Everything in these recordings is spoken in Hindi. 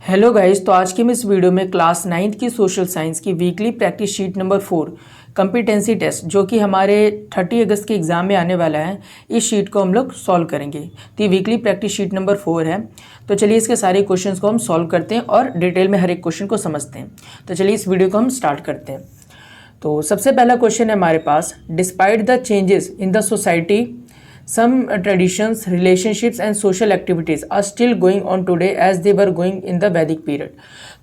हेलो गाइस, तो आज की मैं इस वीडियो में क्लास 9th की सोशल साइंस की weekly practice sheet number 4 competency test जो कि हमारे 30 अगस्त के एग्ज़ाम में आने वाला है, इस शीट को हम लोग सॉल्व करेंगे। तो ये वीकली प्रैक्टिस शीट नंबर 4 है। तो चलिए इसके सारे क्वेश्चंस को हम सॉल्व करते हैं और डिटेल में हर एक क्वेश्चन को समझते हैं। तो चलिए इस वीडियो को हम स्टार्ट करते हैं। तो सबसे पहला क्वेश्चन है हमारे पास, despite the changes in the society some traditions, relationships and social activities are still going on today as they were going in the Vedic period।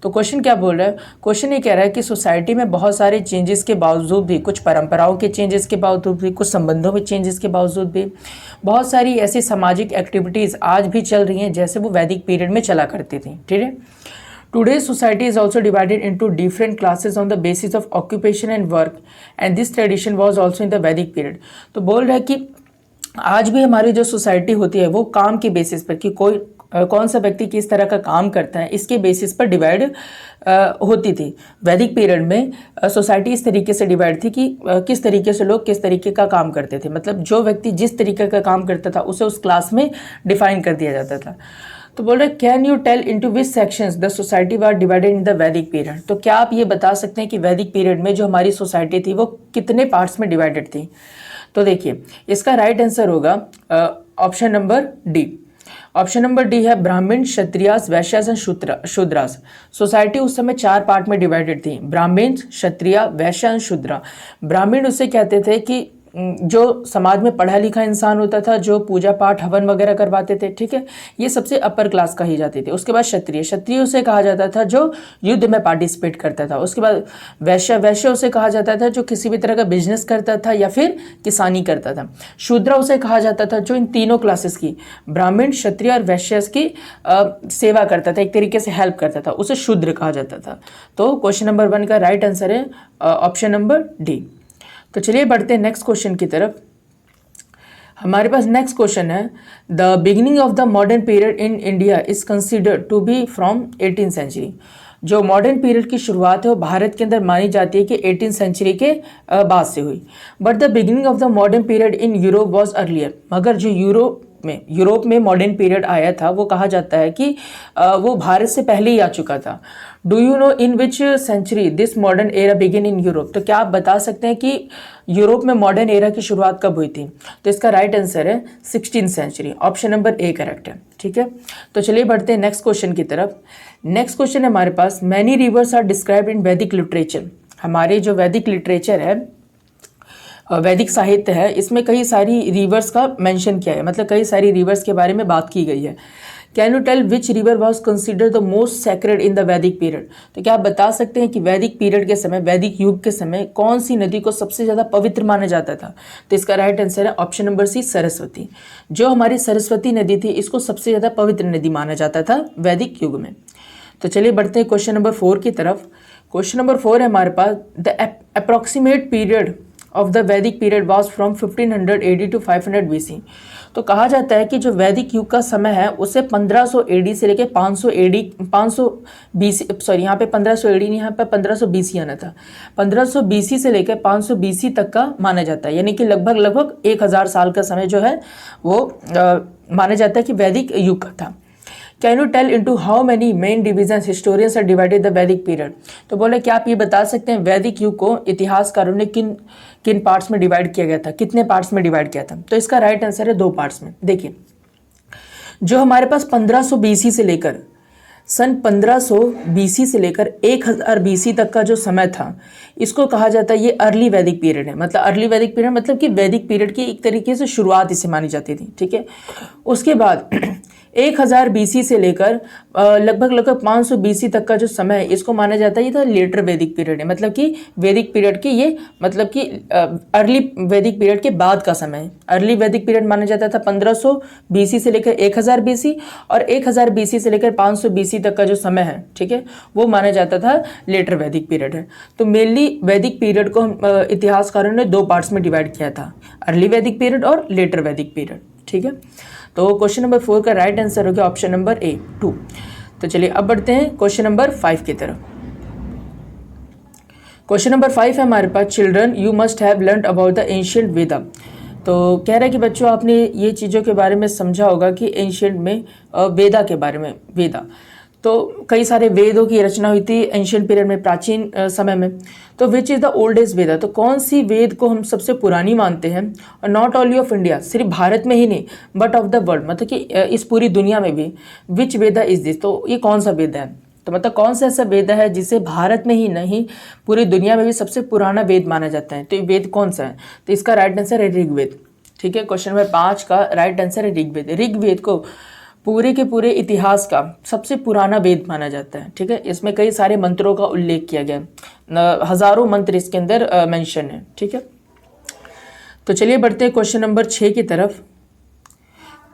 तो क्वेश्चन क्या बोल रहा है? क्वेश्चन ये कह रहा है कि सोसाइटी में बहुत सारे चेंजेस के बावजूद भी, कुछ परंपराओं के चेंजेस के बावजूद भी, कुछ संबंधों में चेंजेस के बावजूद भी बहुत सारी ऐसी सामाजिक एक्टिविटीज़ आज भी चल रही हैं जैसे वो वैदिक पीरियड में चला करती थी। ठीक है। Today's society is also divided into different classes on the basis of occupation and work, and this tradition was also in the Vedic period। तो बोल रहा है कि आज भी हमारी जो सोसाइटी होती है वो काम के बेसिस पर कि कोई कौन सा व्यक्ति किस तरह का काम करता है, इसके बेसिस पर डिवाइड होती थी। वैदिक पीरियड में सोसाइटी इस तरीके से डिवाइड थी कि किस तरीके से लोग किस तरीके का काम करते थे, मतलब जो व्यक्ति जिस तरीके का काम करता था उसे उस क्लास में डिफाइन कर दिया जाता था। तो बोल रहे can you tell into which sections the society was divided in the Vedic period. तो क्या आप ये बता सकते हैं कि वैदिक पीरियड में जो हमारी सोसाइटी थी वो कितने पार्ट्स में डिवाइडेड थी? तो देखिए इसका राइट आंसर होगा option number D. Option number D है ब्राह्मण, क्षत्रियास, वैश्यास एंड शूद्रास। सोसाइटी उस समय 4 पार्ट में डिवाइडेड थी, ब्राह्मण, क्षत्रिय, वैश्य एंड शूद्रा। ब्राह्मण उसे कहते थे कि जो समाज में पढ़ा लिखा इंसान होता था, जो पूजा पाठ हवन वगैरह करवाते थे। ठीक है, ये सबसे अपर क्लास कही जाती थी। उसके बाद क्षत्रिय, क्षत्रिय उसे कहा जाता था जो युद्ध में पार्टिसिपेट करता था। उसके बाद वैश्य, वैश्य उसे कहा जाता था जो किसी भी तरह का बिजनेस करता था या फिर किसानी करता था। शूद्र उसे कहा जाता था जो इन तीनों क्लासेस की, ब्राह्मण, क्षत्रिय और वैश्य की सेवा करता था, एक तरीके से हेल्प करता था, उसे शूद्र कहा जाता था। तो क्वेश्चन नंबर 1 का राइट आंसर है ऑप्शन नंबर डी। तो चलिए बढ़ते हैं नेक्स्ट क्वेश्चन की तरफ। हमारे पास नेक्स्ट क्वेश्चन है, the beginning of the modern period in India is considered to be from 18th century. जो मॉडर्न पीरियड की शुरुआत है वो भारत के अंदर मानी जाती है कि 18th सेंचुरी के बाद से हुई। But the beginning of the modern period in Europe was earlier. मगर जो यूरोप में मॉडर्न पीरियड आया था वो कहा जाता है कि वो भारत से पहले ही आ चुका था। Do you know in which century this modern era begin in Europe. तो क्या आप बता सकते हैं कि यूरोप में मॉडर्न एरा की शुरुआत कब हुई थी? तो इसका राइट आंसर है 16th century. Option number A correct है। ठीक है, तो चलिए बढ़ते हैं नेक्स्ट क्वेश्चन की तरफ। नेक्स्ट क्वेश्चन है हमारे पास, many rivers are described in Vedic literature. हमारे जो वैदिक लिटरेचर है, वैदिक साहित्य है, इसमें कई सारी रिवर्स का मेंशन किया है, मतलब कई सारी रिवर्स के बारे में बात की गई है। Can you tell which river was considered the most sacred in the Vedic period. तो क्या आप बता सकते हैं कि वैदिक पीरियड के समय, वैदिक युग के समय कौन सी नदी को सबसे ज़्यादा पवित्र माना जाता था? तो इसका राइट आंसर है ऑप्शन नंबर सी, सरस्वती। जो हमारी सरस्वती नदी थी इसको सबसे ज़्यादा पवित्र नदी माना जाता था वैदिक युग में। तो चलिए बढ़ते हैं क्वेश्चन नंबर 4 की तरफ। क्वेश्चन नंबर 4 है हमारे पास, the approximate period of the Vedic period was from 1500 AD to 500 BC। तो कहा जाता है कि जो वैदिक युग का समय है उसे 1500 AD से लेकर 500 BC, सॉरी यहाँ पे 1500 AD नहीं, यहाँ पे 1500 BC आना था। 1500 BC से लेकर 500 BC तक का माना जाता है, यानी कि लगभग 1000 साल का समय जो है वो माना जाता है कि वैदिक युग का था। Can you tell into how many main division historians are divided the Vedic period. तो बोले क्या आप ये बता सकते हैं वैदिक युग को इतिहासकारों ने किन पार्ट्स में डिवाइड किया गया था, कितने पार्ट्स में डिवाइड किया था? तो इसका राइट आंसर है 2 पार्ट्स में। देखिए जो हमारे पास 1500 BC से लेकर सन 1500 BC से लेकर 1000 BC तक का जो समय था इसको कहा जाता है ये अर्ली वैदिक पीरियड है। मतलब अर्ली वैदिक पीरियड मतलब कि वैदिक पीरियड की एक तरीके से शुरुआत इसे मानी जाती थी। ठीक है, उसके बाद 1000 BC से लेकर लगभग 500 BC तक का जो समय है इसको माना जाता है ये था लेटर वैदिक पीरियड है। मतलब कि वैदिक पीरियड की ये, मतलब कि अर्ली वैदिक पीरियड के बाद का समय है। अर्ली वैदिक पीरियड माना जाता था 1500 BC से लेकर 1000 BC, और 1000 BC से लेकर 500 BC तक का जो समय है, ठीक है, वो माना जाता था लेटर वैदिक पीरियड है। तो मेनली वैदिक पीरियड को इतिहासकारों ने 2 पार्ट्स में डिवाइड किया था, अर्ली वैदिक पीरियड और लेटर वैदिक पीरियड। ठीक है, तो क्वेश्चन नंबर 4 का राइट आंसर हो गया ऑप्शन नंबर ए 2। तो चलिए अब बढ़ते हैं क्वेश्चन नंबर 5 की तरफ। क्वेश्चन नंबर 5 है हमारे पास, children you must have learned about the ancient Veda. तो कह रहा है कि बच्चों आपने ये चीज़ों के बारे में समझा होगा कि एंशिएंट में वेदा के बारे में, वेदा। तो कई सारे वेदों की रचना हुई थी एंशियंट पीरियड में, प्राचीन समय में। तो विच इज़ द ओल्डेस्ट वेदा, तो कौन सी वेद को हम सबसे पुरानी मानते हैं, और नॉट ओनली ऑफ इंडिया, सिर्फ भारत में ही नहीं बट ऑफ द वर्ल्ड, मतलब कि इस पूरी दुनिया में भी। विच वेदा इज दिस, तो ये कौन सा वेद है, तो मतलब कौन सा ऐसा वेद है जिसे भारत में ही नहीं पूरी दुनिया में भी सबसे पुराना वेद माना जाता है, तो ये वेद कौन सा है, तो इसका राइट आंसर है ऋग्वेद। ठीक है, क्वेश्चन नंबर 5 का राइट आंसर है ऋग्वेद। ऋग्वेद को पूरे के पूरे इतिहास का सबसे पुराना वेद माना जाता है। ठीक है, इसमें कई सारे मंत्रों का उल्लेख किया गया, हजारों मंत्र इसके अंदर मेंशन है। ठीक है, तो चलिए बढ़ते हैं क्वेश्चन नंबर 6 की तरफ।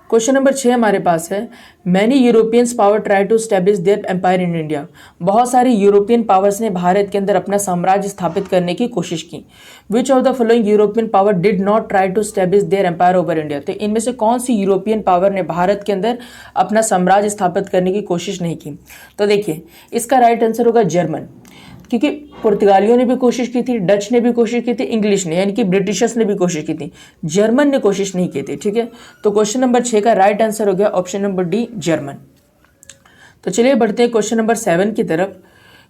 क्वेश्चन नंबर 6 हमारे पास है, many Europeans power try to establish their empire in India. बहुत सारे यूरोपियन पावर्स ने भारत के अंदर अपना साम्राज्य स्थापित करने की कोशिश की। Which of the following European power did not try to establish their empire over India, तो इनमें से कौन सी यूरोपियन पावर ने भारत के अंदर अपना साम्राज्य स्थापित करने की कोशिश नहीं की, तो देखिए इसका राइट आंसर होगा जर्मन, क्योंकि पुर्तगालियों ने भी कोशिश की थी, डच ने भी कोशिश की थी, इंग्लिश ने यानी कि ब्रिटिशर्स ने भी कोशिश की थी, जर्मन ने कोशिश नहीं की थी। ठीक है, तो क्वेश्चन नंबर 6 का राइट आंसर हो गया ऑप्शन नंबर डी, जर्मन। तो चलिए बढ़ते हैं क्वेश्चन नंबर 7 की तरफ।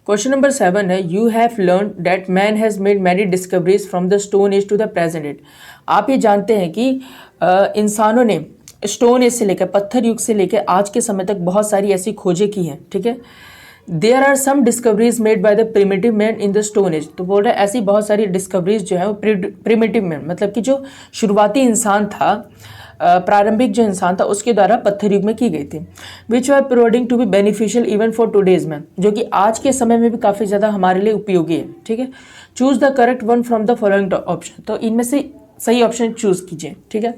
क्वेश्चन नंबर 7 है, you have learn that man has made many discoveries from the stone age to the present age. आप ये जानते हैं कि इंसानों ने स्टोन एज से लेकर, पत्थर युग से लेकर आज के समय तक बहुत सारी ऐसी खोजें की हैं। ठीक है, there are some discoveries made by the primitive man in the stone age, तो बोल रहे हैं ऐसी बहुत सारी डिस्कवरीज जो है वो प्रिमिटिव मैन मतलब कि जो शुरुआती इंसान था, प्रारंभिक जो इंसान था उसके द्वारा पत्थर युग में की गई थी। Which are providing to be beneficial even for today's man, जो कि आज के समय में भी काफ़ी ज़्यादा हमारे लिए उपयोगी है। ठीक है, choose the correct one from the following option, तो इनमें से सही ऑप्शन चूज कीजिए। ठीक है,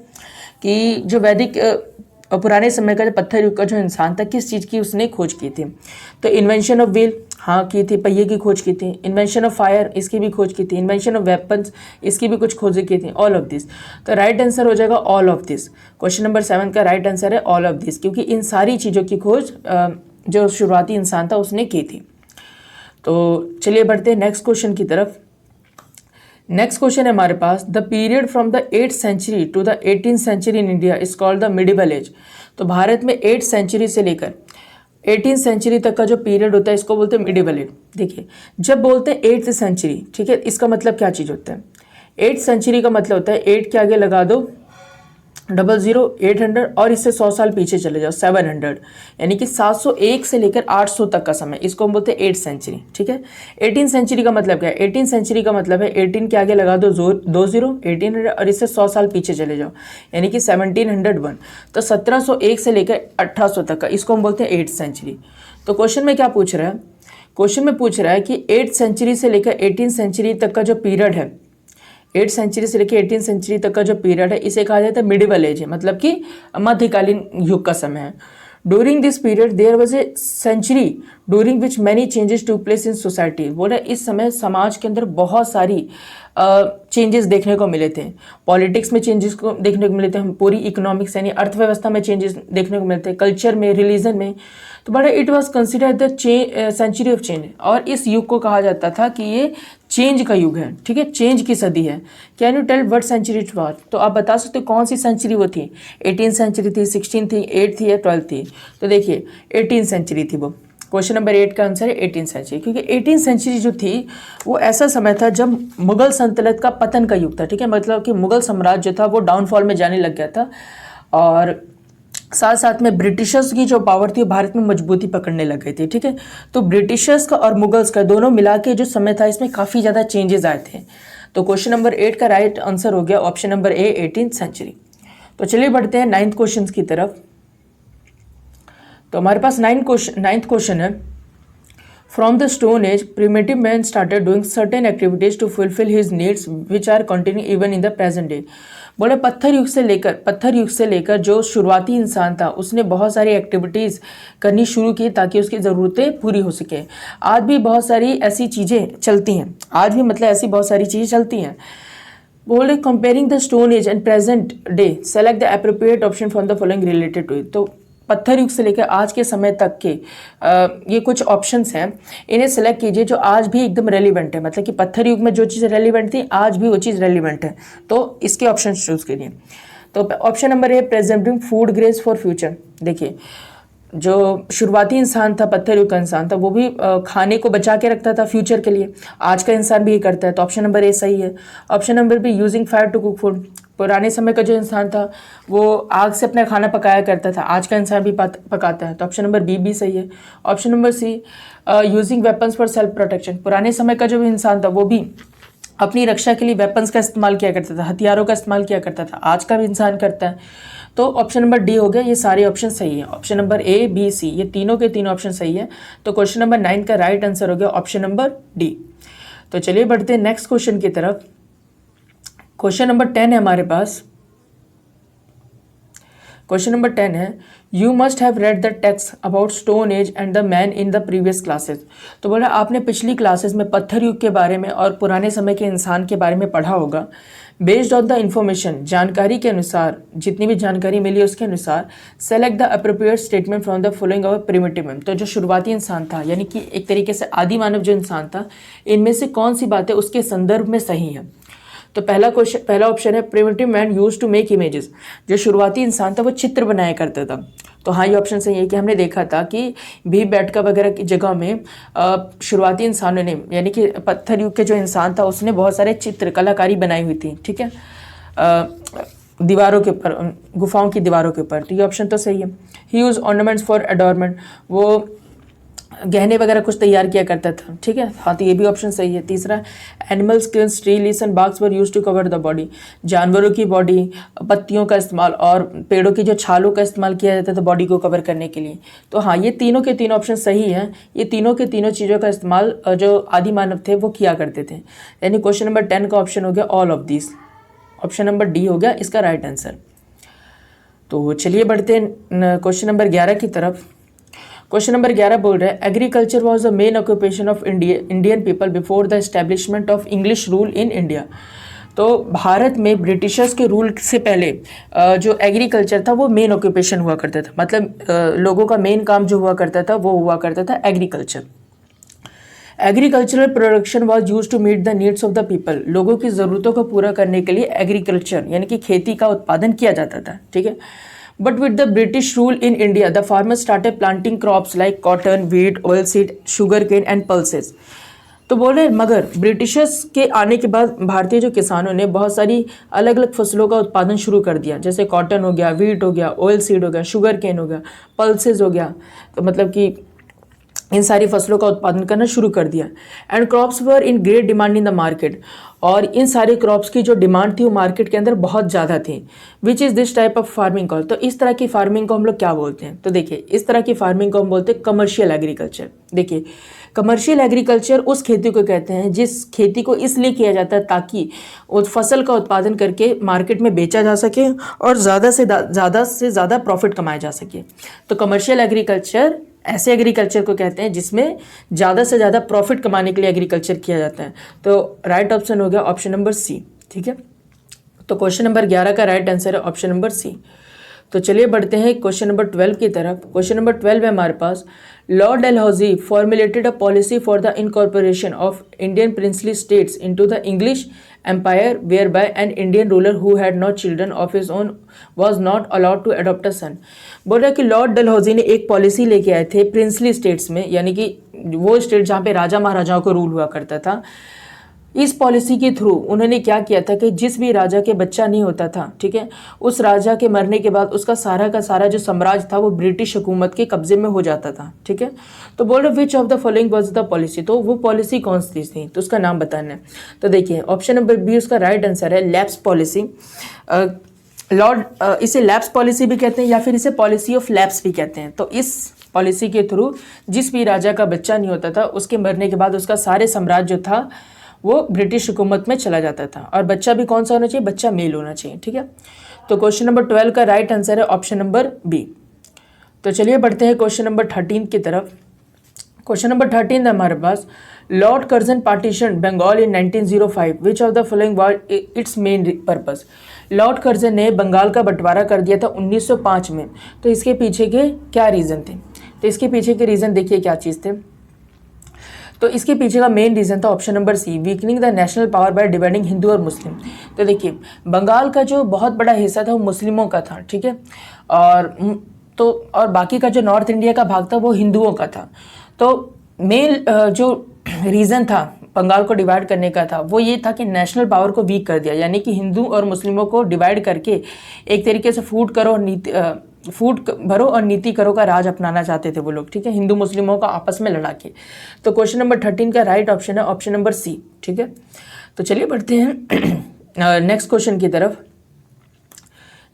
कि जो वैदिक पुराने समय का जो पत्थर युग का जो इंसान था किस चीज़ की उसने खोज की थी, तो इन्वेंशन ऑफ व्हील हाँ की थी, पहिए की खोज की थी, इन्वेंशन ऑफ फायर इसकी भी खोज की थी, इन्वेंशन ऑफ वेपन्स इसकी भी कुछ खोजें की थी, ऑल ऑफ दिस। तो राइट आंसर हो जाएगा all of this. Question number 7 का राइट आंसर है ऑल ऑफ दिस, क्योंकि इन सारी चीज़ों की खोज जो शुरुआती इंसान था उसने की थी। तो चलिए बढ़ते हैं नेक्स्ट क्वेश्चन की तरफ। नेक्स्ट क्वेश्चन है हमारे पास, the period from the 8th century to the 18th century in India is called the medieval age. तो भारत में 8th सेंचुरी से लेकर 18th सेंचुरी तक का जो पीरियड होता है इसको बोलते हैं मिडिवल एज। देखिए जब बोलते हैं 8th सेंचुरी, ठीक है, इसका मतलब क्या चीज़ होता है, 8th सेंचुरी का मतलब होता है 8 के आगे लगा दो 00 800 और इससे 100 साल पीछे चले जाओ 700, यानी कि 701 से लेकर 800 तक का समय, इसको हम बोलते हैं 8th सेंचुरी। ठीक है, 18th सेंचुरी का मतलब क्या है, 18th सेंचुरी का मतलब है 18 के आगे लगा दो 20 1800 और इससे 100 साल पीछे चले जाओ, यानी कि 1701। तो 1701 से लेकर 1800 तक का, इसको हम बोलते हैं 8th सेंचुरी। तो क्वेश्चन में क्या पूछ रहा है, क्वेश्चन में पूछ रहा है कि 8th सेंचुरी से लेकर 18th सेंचुरी तक का जो पीरियड है, 8th सेंचुरी से लेकर 18th सेंचुरी तक का जो पीरियड है इसे कहा जाता है मिडिवल एज है, मतलब कि मध्यकालीन युग का समय है। During this period there was a century during which many changes to place in society. बोल रहे इस समय समाज के अंदर बहुत सारी चेंजेस देखने को मिले थे, पॉलिटिक्स में चेंजेस को देखने को मिले थे, हम पूरी इकोनॉमिक्स यानी अर्थव्यवस्था में चेंजेस देखने को मिलते थे, कल्चर में, रिलीजन में। तो बड़ा it was considered the century of change, और इस युग को कहा जाता था कि ये चेंज का युग है। ठीक है, चेंज की सदी है। Can you tell what century it was, तो आप बता सकते हो कौन सी सेंचुरी वो थी, 18th सेंचुरी थी, 16th थी, 8th थी या 12th थी। तो देखिए 18th सेंचुरी थी वो। क्वेश्चन नंबर 8 का आंसर है 18th सेंचुरी, क्योंकि 18th सेंचुरी जो थी वो ऐसा समय था जब मुगल सल्तनत का पतन का युग था। ठीक है, मतलब कि मुगल साम्राज्य जो था वो डाउनफॉल में जाने लग गया था, और साथ साथ में ब्रिटिशर्स की जो पावर थी भारत में मजबूती पकड़ने लग गई थी। ठीक है, तो ब्रिटिशर्स का और मुगल्स का दोनों मिला के जो समय था इसमें काफ़ी ज़्यादा चेंजेस आए थे। तो क्वेश्चन नंबर 8 का राइट आंसर हो गया ऑप्शन नंबर ए, 18th सेंचुरी। तो चलिए बढ़ते हैं 9th क्वेश्चन की तरफ। तो हमारे पास 9th क्वेश्चन है, from the stone age primitive man started doing certain activities to fulfil his needs which are continue even in the present day. बोले पत्थर युग से लेकर जो शुरुआती इंसान था उसने बहुत सारी एक्टिविटीज़ करनी शुरू की ताकि उसकी ज़रूरतें पूरी हो सके। आज भी बहुत सारी ऐसी चीज़ें चलती हैं, आज भी मतलब ऐसी बहुत सारी चीज़ें चलती हैं। बोले comparing the stone age and present day select the appropriate option from the following related to it. तो पत्थर युग से लेकर आज के समय तक के ये कुछ ऑप्शंस हैं, इन्हें सेलेक्ट कीजिए जो आज भी एकदम रेलिवेंट है, मतलब कि पत्थर युग में जो चीज़ रेलिवेंट थी आज भी वो चीज़ रेलिवेंट है। तो इसके ऑप्शन चूज करिए। तो option number A, presenting food grace for future. देखिए जो शुरुआती इंसान था, पत्थर युग का इंसान था, वो भी खाने को बचा के रखता था फ्यूचर के लिए। आज का इंसान भी ये करता है, तो ऑप्शन नंबर ए सही है। Option number B, using fire to cook food, पुराने समय का जो इंसान था वो आग से अपना खाना पकाया करता था, आज का इंसान भी पकाता है, तो ऑप्शन नंबर बी भी सही है। Option number C, using weapons for self protection, पुराने समय का जो इंसान था वो भी अपनी रक्षा के लिए वेपन्स का इस्तेमाल किया करता था, हथियारों का इस्तेमाल किया करता था, आज का भी इंसान करता है। तो ऑप्शन नंबर डी हो गया, ये सारे ऑप्शन सही है। ऑप्शन नंबर ए, बी, सी, ये तीनों के तीनों ऑप्शन सही है। तो क्वेश्चन नंबर 9 का राइट आंसर हो गया ऑप्शन नंबर डी। तो चलिए बढ़ते हैं नेक्स्ट क्वेश्चन की तरफ। क्वेश्चन नंबर 10 है हमारे पास। क्वेश्चन नंबर 10 है, you must have read the text about stone age and the man in the previous classes. तो बोला आपने पिछली क्लासेस में पत्थर युग के बारे में और पुराने समय के इंसान के बारे में पढ़ा होगा। बेस्ड ऑन द इन्फॉर्मेशन, जानकारी के अनुसार, जितनी भी जानकारी मिली उसके अनुसार, select the appropriate statement from the following of primitive man. तो जो शुरुआती इंसान था, यानी कि एक तरीके से आदि मानव जो इंसान था, इनमें से कौन सी बातें उसके संदर्भ में सही है। तो पहला ऑप्शन है, primitive man use to make images, जो शुरुआती इंसान था वो चित्र बनाया करता था। तो हाँ, ये ऑप्शन सही है कि हमने देखा था कि भीम बैठका वगैरह की जगह में शुरुआती इंसानों ने, यानी कि पत्थर युग के जो इंसान था उसने बहुत सारे चित्र, कलाकारी बनाई हुई थी, ठीक है, दीवारों के ऊपर, गुफाओं की दीवारों के ऊपर। तो ये ऑप्शन तो सही है। ही यूज ऑर्नामेंट्स फॉर एडोरमेंट, वो गहने वगैरह कुछ तैयार किया करता था, ठीक है, हाँ, तो ये भी ऑप्शन सही है। तीसरा, animal skins, tree leaves and barks were used to cover the body, जानवरों की बॉडी, पत्तियों का इस्तेमाल और पेड़ों की जो छालों का इस्तेमाल किया जाता था बॉडी को कवर करने के लिए। तो हाँ, ये तीनों के तीनों ऑप्शन सही हैं। ये तीनों के तीनों चीज़ों का इस्तेमाल जो आदि मानव थे वो किया करते थे। यानी क्वेश्चन नंबर 10 का ऑप्शन हो गया all of this, option number D हो गया इसका राइट आंसर। तो चलिए बढ़ते हैं क्वेश्चन नंबर 11 की तरफ। क्वेश्चन नंबर 11 बोल रहा है, agriculture was the main occupation of Indian people before the establishment of English rule in India. तो भारत में ब्रिटिशर्स के रूल से पहले जो एग्रीकल्चर था वो मेन ऑक्यूपेशन हुआ करता था, मतलब लोगों का मेन काम जो हुआ करता था वो हुआ करता था agriculture. Agricultural production was use to meet the needs of the people, लोगों की ज़रूरतों को पूरा करने के लिए एग्रीकल्चर यानी कि खेती का उत्पादन किया जाता था, ठीक है। But with the British rule in India, the farmers started planting crops like cotton, wheat, oilseed, sugarcane and pulses. तो बोले मगर ब्रिटिशर्स के आने के बाद भारतीय जो किसानों ने बहुत सारी अलग अलग फसलों का उत्पादन शुरू कर दिया, जैसे कॉटन हो गया, वीट हो गया, ऑयल सीड हो गया, शुगर केन हो गया, पल्सेस हो गया, तो मतलब कि इन सारी फसलों का उत्पादन करना शुरू कर दिया। And crops were in great demand in the market, और इन सारे क्रॉप्स की जो डिमांड थी वो मार्केट के अंदर बहुत ज़्यादा थी। Which is this type of farming call, तो इस तरह की फार्मिंग को हम लोग क्या बोलते हैं। तो देखिए, इस तरह की फार्मिंग को हम बोलते हैं कमर्शियल एग्रीकल्चर। देखिए, कमर्शियल एग्रीकल्चर उस खेती को कहते हैं जिस खेती को इसलिए किया जाता है ताकि उस फसल का उत्पादन करके मार्केट में बेचा जा सके और ज़्यादा से ज़्यादा प्रॉफिट कमाया जा सके। तो कमर्शियल एग्रीकल्चर ऐसे एग्रीकल्चर को कहते हैं जिसमें ज़्यादा से ज़्यादा प्रॉफिट कमाने के लिए एग्रीकल्चर किया जाता है। तो राइट ऑप्शन हो गया ऑप्शन नंबर सी, ठीक है। तो क्वेश्चन नंबर 11 का राइट आंसर है ऑप्शन नंबर सी। तो चलिए बढ़ते हैं क्वेश्चन नंबर 12 की तरफ। क्वेश्चन नंबर 12 है हमारे पास, Lord Dalhousie formulated a policy for the incorporation of Indian princely states into the English empire whereby an Indian ruler who had not children of his own was not allowed to adopt a son. बोल रहा है कि लॉर्ड डलहौजी ने एक पॉलिसी लेके आए थे प्रिंसली स्टेट्स में, यानी कि वो स्टेट जहाँ पे राजा महाराजाओं को रूल हुआ करता था। इस पॉलिसी के थ्रू उन्होंने क्या किया था कि जिस भी राजा के बच्चा नहीं होता था, ठीक है, उस राजा के मरने के बाद उसका सारा का सारा जो साम्राज्य था वो ब्रिटिश हुकूमत के कब्जे में हो जाता था, ठीक है। तो बोल रहे विच of the following was the policy, तो वो पॉलिसी कौन सी थी, तो उसका नाम बताना है। तो देखिए, ऑप्शन नंबर बी उसका राइट आंसर है लैप्स पॉलिसी। इसे लैप्स पॉलिसी भी कहते हैं या फिर इसे पॉलिसी ऑफ लैप्स भी कहते हैं। तो इस पॉलिसी के थ्रू जिस भी राजा का बच्चा नहीं होता था उसके मरने के बाद उसका सारे साम्राज्य जो था वो ब्रिटिश हुकूमत में चला जाता था, और बच्चा भी कौन सा होना चाहिए, बच्चा मेल होना चाहिए, ठीक है। तो क्वेश्चन नंबर 12 का राइट आंसर है ऑप्शन नंबर बी। तो चलिए बढ़ते हैं क्वेश्चन नंबर 13 की तरफ। क्वेश्चन नंबर 13 है हमारे पास, Lord Curzon partition Bengal in 1905, which of the following was its main purpose. Lord Curzon ने बंगाल का बंटवारा कर दिया था 1905 में, तो इसके पीछे के क्या रीज़न थे, तो इसके पीछे के रीज़न देखिए क्या चीज़ थे। तो इसके पीछे का मेन रीज़न था option number C, weakening the national power by dividing Hindu और मुस्लिम। तो देखिए, बंगाल का जो बहुत बड़ा हिस्सा था वो मुस्लिमों का था, ठीक है, और तो और बाकी का जो नॉर्थ इंडिया का भाग था वो हिंदुओं का था। तो मेन जो रीज़न था बंगाल को डिवाइड करने का था वो ये था कि नेशनल पावर को वीक कर दिया, यानी कि हिंदू और मुस्लिमों को डिवाइड करके एक तरीके से फूट भरो और नीति करो का राज अपनाना चाहते थे वो लोग, ठीक है, हिंदू मुस्लिमों का आपस में लड़ा के। तो क्वेश्चन नंबर 13 का राइट ऑप्शन है ऑप्शन नंबर सी, ठीक है। तो चलिए बढ़ते हैं नेक्स्ट क्वेश्चन की तरफ।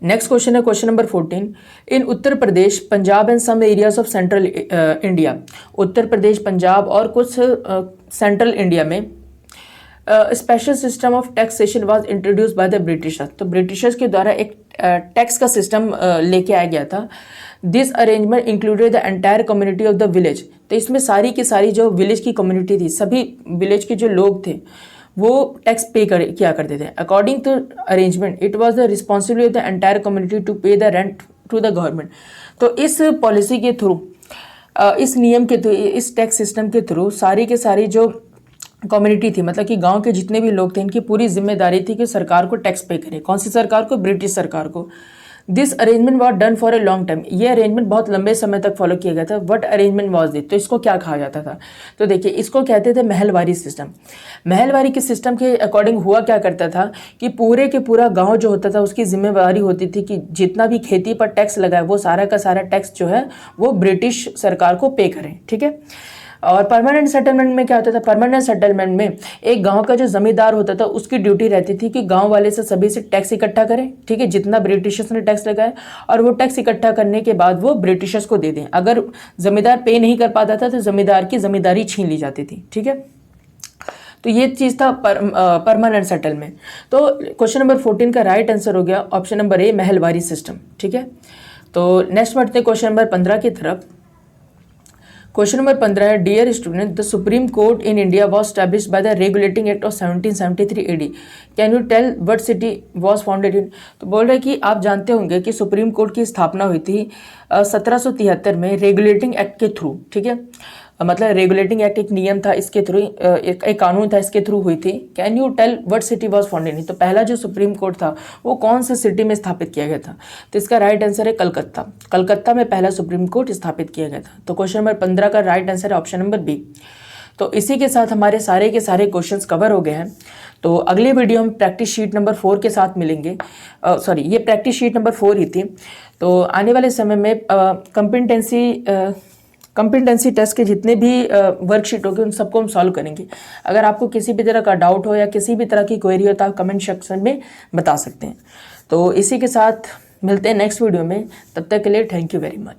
नेक्स्ट क्वेश्चन है question number 14। In Uttar Pradesh, Punjab and some areas of central India, Uttar Pradesh, Punjab और कुछ सेंट्रल इंडिया में special system of taxation was introduce by the Britishers. तो ब्रिटिशर्स के द्वारा एक टैक्स का सिस्टम लेके आया गया था। This arrangement included the entire community of the village. तो इसमें सारी की सारी जो विलेज की कम्युनिटी थी, सभी विलेज के जो लोग थे वो टैक्स पे किया करते थे। According to arrangement it was the responsibility of the entire community to pay the rent to the government. तो इस पॉलिसी के थ्रू, इस नियम के थ्रू, इस टैक्स सिस्टम के थ्रू सारी के सारी जो कम्युनिटी थी, मतलब कि गांव के जितने भी लोग थे, इनकी पूरी जिम्मेदारी थी कि सरकार को टैक्स पे करें। कौन सी सरकार को? ब्रिटिश सरकार को। This arrangement was done for a long time. ये अरेंजमेंट बहुत लंबे समय तक फॉलो किया गया था। What arrangement was this? तो इसको क्या कहा जाता था? तो देखिए, इसको कहते थे महलवारी सिस्टम। महलवारी के सिस्टम के अकॉर्डिंग हुआ क्या करता था कि पूरे के पूरा गांव जो होता था उसकी जिम्मेवारी होती थी कि जितना भी खेती पर टैक्स लगा है वो सारा का सारा टैक्स जो है वो ब्रिटिश सरकार को पे करें, ठीक है। और परमानेंट सेटलमेंट में क्या होता था? परमानेंट सेटलमेंट में एक गांव का जो जमींदार होता था उसकी ड्यूटी रहती थी कि गांव वाले से सभी से टैक्स इकट्ठा करें, ठीक है, जितना ब्रिटिशर्स ने टैक्स लगाया, और वो टैक्स इकट्ठा करने के बाद वो ब्रिटिशर्स को दे दें। अगर जमींदार पे नहीं कर पाता था तो जमींदार की जमींदारी छीन ली जाती थी, ठीक है। तो ये चीज़ था परमानेंट सेटलमेंट। तो क्वेश्चन नंबर 14 का राइट आंसर हो गया ऑप्शन नंबर ए, महलवारी सिस्टम, ठीक है। तो नेक्स्ट बढ़ते हैं क्वेश्चन नंबर 15 की तरफ। क्वेश्चन नंबर 15 है, dear student, the Supreme Court in India was established by the Regulating Act of 1773 AD। Can you tell what city was founded in? तो बोल रहे हैं कि आप जानते होंगे कि सुप्रीम कोर्ट की स्थापना हुई थी 1773 में रेगुलेटिंग एक्ट के थ्रू, ठीक है। मतलब रेगुलेटिंग एक्ट एक नियम था, इसके थ्रू एक कानून था, इसके थ्रू हुई थी। Can you tell what city was founded in? तो पहला जो सुप्रीम कोर्ट था वो कौन से सिटी में स्थापित किया गया था? तो इसका राइट आंसर है कलकत्ता। कलकत्ता में पहला सुप्रीम कोर्ट स्थापित किया गया था। तो क्वेश्चन नंबर 15 का राइट आंसर है ऑप्शन नंबर बी। तो इसी के साथ हमारे सारे के सारे क्वेश्चंस कवर हो गए हैं। तो अगले वीडियो हम प्रैक्टिस शीट नंबर 4 के साथ मिलेंगे। सॉरी, ये प्रैक्टिस शीट नंबर 4 ही थी। तो आने वाले समय में कॉम्पिटेंसी टेस्ट के जितने भी वर्कशीट होंगे उन सबको हम सॉल्व करेंगे। अगर आपको किसी भी तरह का डाउट हो या किसी भी तरह की क्वेरी हो तो आप कमेंट सेक्शन में बता सकते हैं। तो इसी के साथ मिलते हैं नेक्स्ट वीडियो में। तब तक के लिए थैंक यू वेरी मच।